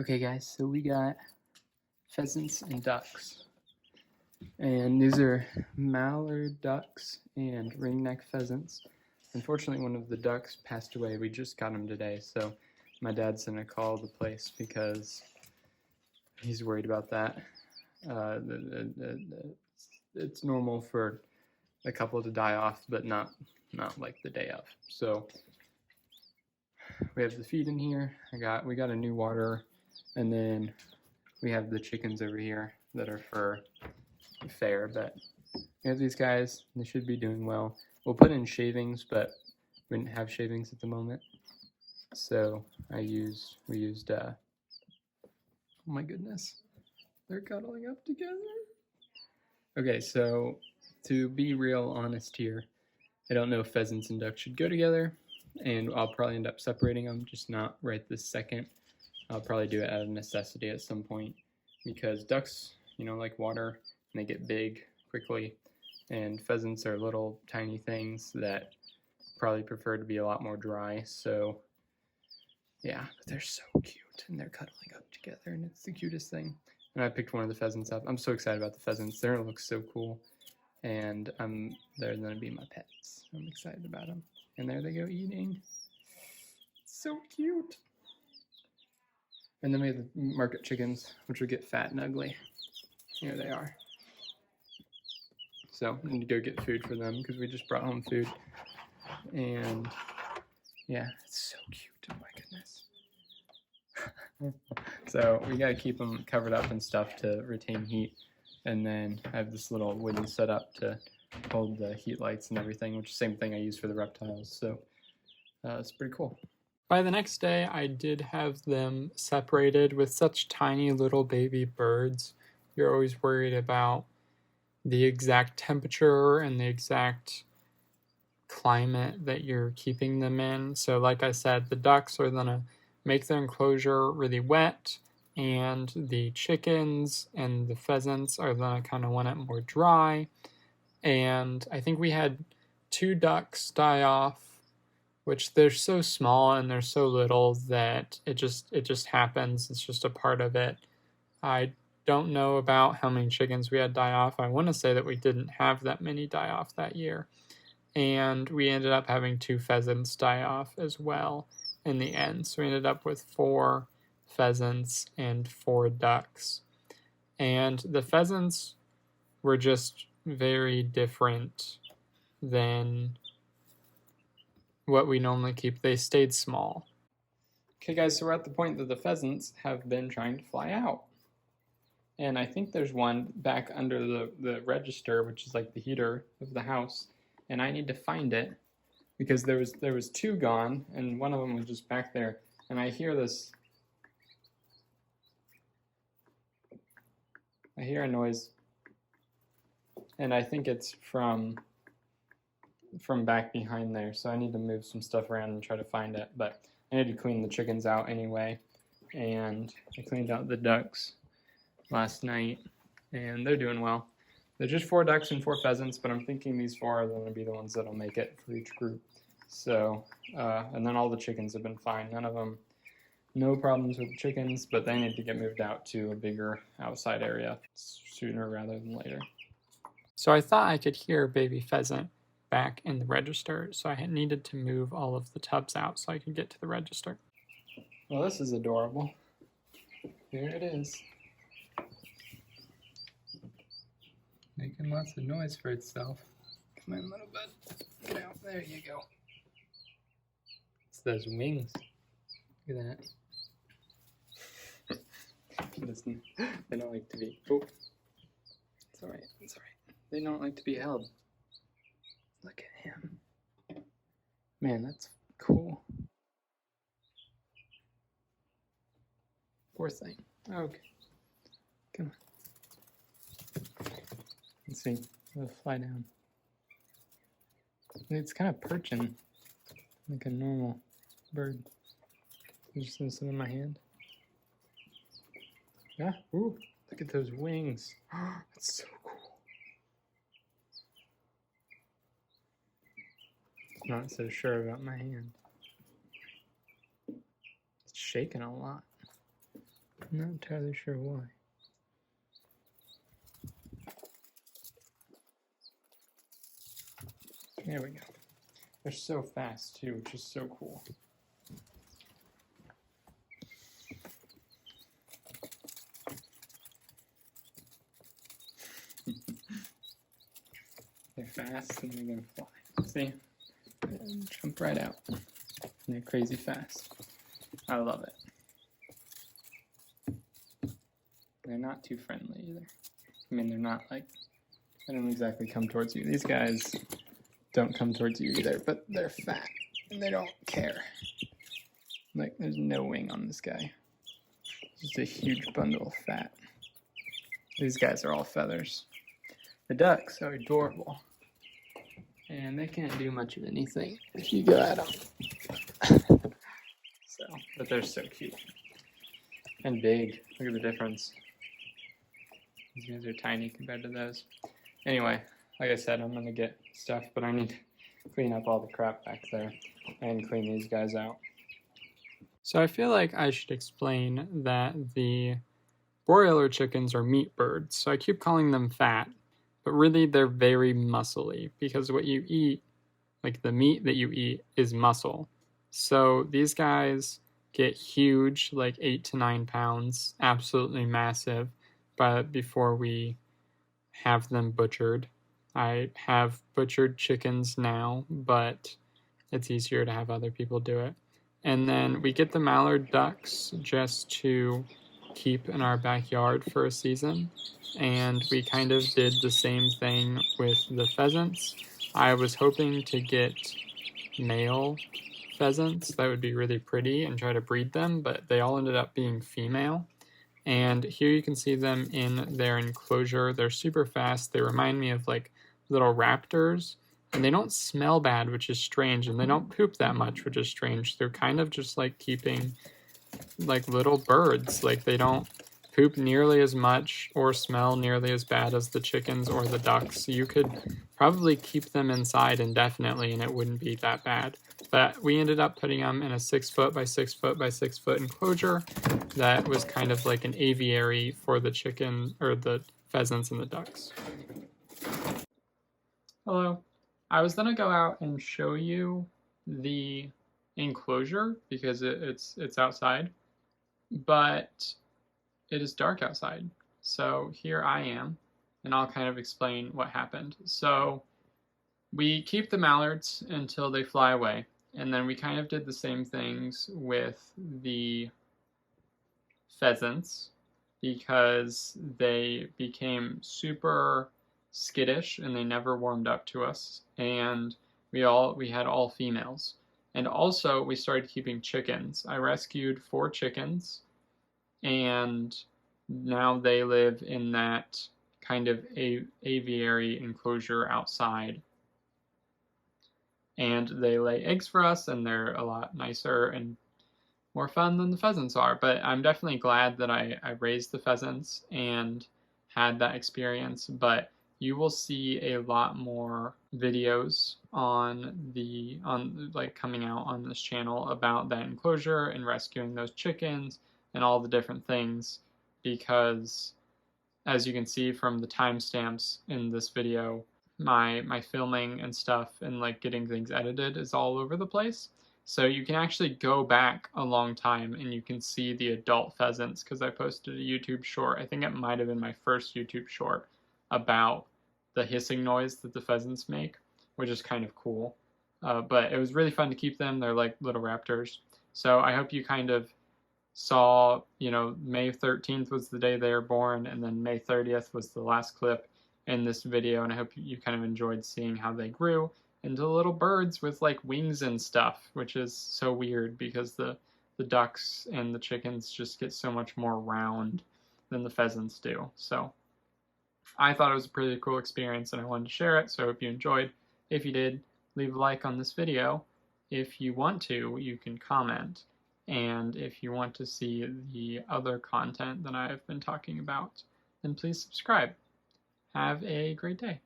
Okay guys, so we got pheasants and ducks. And these are mallard ducks and ringneck pheasants. Unfortunately, one of the ducks passed away. We just got him today, so my dad's gonna call the place because he's worried about that. It's normal for a couple to die off, but not like the day of. So we have the feed in here. We got a new water, and then we have the chickens over here that are for fair, but we have these guys. They should be doing well. We'll put in shavings, but we didn't have shavings at the moment, so we used oh my goodness, they're cuddling up together. Okay, so to be real honest here, I don't know if pheasants and ducks should go together, and I'll probably end up separating them, just not right this second. I'll probably do it out of necessity at some point, because ducks, like water, and they get big quickly, and pheasants are little tiny things that probably prefer to be a lot more dry. So yeah, but they're so cute, and they're cuddling up together, and it's the cutest thing. And I picked one of the pheasants up. I'm so excited about the pheasants. They're gonna look so cool, and they're gonna be my pets. I'm excited about them. And there they go eating. So cute. And then we have the market chickens, which will get fat and ugly. Here they are. So I need to go get food for them because we just brought home food. And yeah, it's so cute. Oh my goodness. So we gotta keep them covered up and stuff to retain heat. And then I have this little wooden setup to hold the heat lights and everything, which is the same thing I use for the reptiles. So it's pretty cool. By the next day, I did have them separated. With such tiny little baby birds, you're always worried about the exact temperature and the exact climate that you're keeping them in. So like I said, the ducks are going to make their enclosure really wet, and the chickens and the pheasants are going to kind of want it more dry. And I think we had 2 ducks die off, which they're so small and they're so little that it just happens. It's just a part of it. I don't know about how many chickens we had die off. I want to say that we didn't have that many die off that year. And we ended up having 2 pheasants die off as well in the end. So we ended up with 4 pheasants and 4 ducks. And the pheasants were just very different than what we normally keep. They stayed small. Okay guys, so we're at the point that the pheasants have been trying to fly out. And I think there's one back under the register, which is like the heater of the house. And I need to find it because there was 2 gone, and one of them was just back there. And I hear this. I hear a noise, and I think it's from back behind there. So I need to move some stuff around and try to find it. But I need to clean the chickens out anyway. And I cleaned out the ducks last night, and they're doing well. There's just 4 ducks and 4 pheasants, but I'm thinking these 4 are going to be the ones that'll make it for each group. So, and then all the chickens have been fine. None of them, no problems with the chickens, but they need to get moved out to a bigger outside area sooner rather than later. So I thought I could hear baby pheasant back in the register, so I needed to move all of the tubs out so I could get to the register. Well, this is adorable. Here it is. Making lots of noise for itself. Come on, little bud. Get out. There you go. It's those wings. Look at that. They don't like to be. Oh. It's alright. It's alright. They don't like to be held. Look at him. Man, that's cool. Poor thing. Okay. Come on. Let's see. It'll fly down. It's kind of perching like a normal bird. Just gonna sit in my hand. Yeah. Ooh. Look at those wings. That's so cool. Not so sure about my hand. It's shaking a lot. I'm not entirely sure why. There we go. They're so fast too, which is so cool. They're fast and they're gonna fly. See? They jump right out. And they're crazy fast. I love it. They're not too friendly either. I mean, they're not like, they don't exactly come towards you. These guys don't come towards you either, but they're fat and they don't care. Like, there's no wing on this guy. Just a huge bundle of fat. These guys are all feathers. The ducks are adorable. And they can't do much of anything if you go at them. So, but they're so cute. And big. Look at the difference. These guys are tiny compared to those. Anyway, like I said, I'm going to get stuff, but I need to clean up all the crap back there and clean these guys out. So I feel like I should explain that the broiler chickens are meat birds. So I keep calling them fat, but really they're very muscly because what you eat, like the meat that you eat, is muscle. So these guys get huge, like 8 to 9 pounds, absolutely massive, but before we have them butchered. I have butchered chickens now, but it's easier to have other people do it. And then we get the mallard ducks just to keep in our backyard for a season. And we kind of did the same thing with the pheasants. I was hoping to get male pheasants that would be really pretty and try to breed them, but they all ended up being female. And here you can see them in their enclosure. They're super fast. They remind me of like little raptors. And they don't smell bad, which is strange. And they don't poop that much, which is strange. They're kind of just like keeping like little birds. Like they don't poop nearly as much or smell nearly as bad as the chickens or the ducks. You could probably keep them inside indefinitely and it wouldn't be that bad. But we ended up putting them in a 6 foot by 6 foot by 6 foot enclosure that was kind of like an aviary for the chicken or the pheasants and the ducks. Hello. I was gonna go out and show you the enclosure because it's outside, but it is dark outside. So here I am, and I'll kind of explain what happened. So we keep the mallards until they fly away, and then we kind of did the same things with the pheasants because they became super skittish and they never warmed up to us, and we had all females. And also we started keeping chickens. I rescued 4 chickens, and now they live in that kind of aviary enclosure outside. And they lay eggs for us, and they're a lot nicer and more fun than the pheasants are. But I'm definitely glad that I raised the pheasants and had that experience. But you will see a lot more videos on like coming out on this channel about that enclosure and rescuing those chickens and all the different things, because as you can see from the timestamps in this video, my filming and stuff and like getting things edited is all over the place. So you can actually go back a long time and you can see the adult pheasants, because I posted a YouTube short, I think it might have been my first YouTube short, about the hissing noise that the pheasants make, which is kind of cool. But it was really fun to keep them. They're like little raptors. So I hope you kind of saw, May 13th was the day they were born, and then May 30th was the last clip in this video, and I hope you kind of enjoyed seeing how they grew into little birds with like wings and stuff, which is so weird because the ducks and the chickens just get so much more round than the pheasants do. So I thought it was a pretty cool experience and I wanted to share it, so I hope you enjoyed. If you did, leave a like on this video. If you want to, you can comment. And if you want to see the other content that I've been talking about, then please subscribe. Have a great day.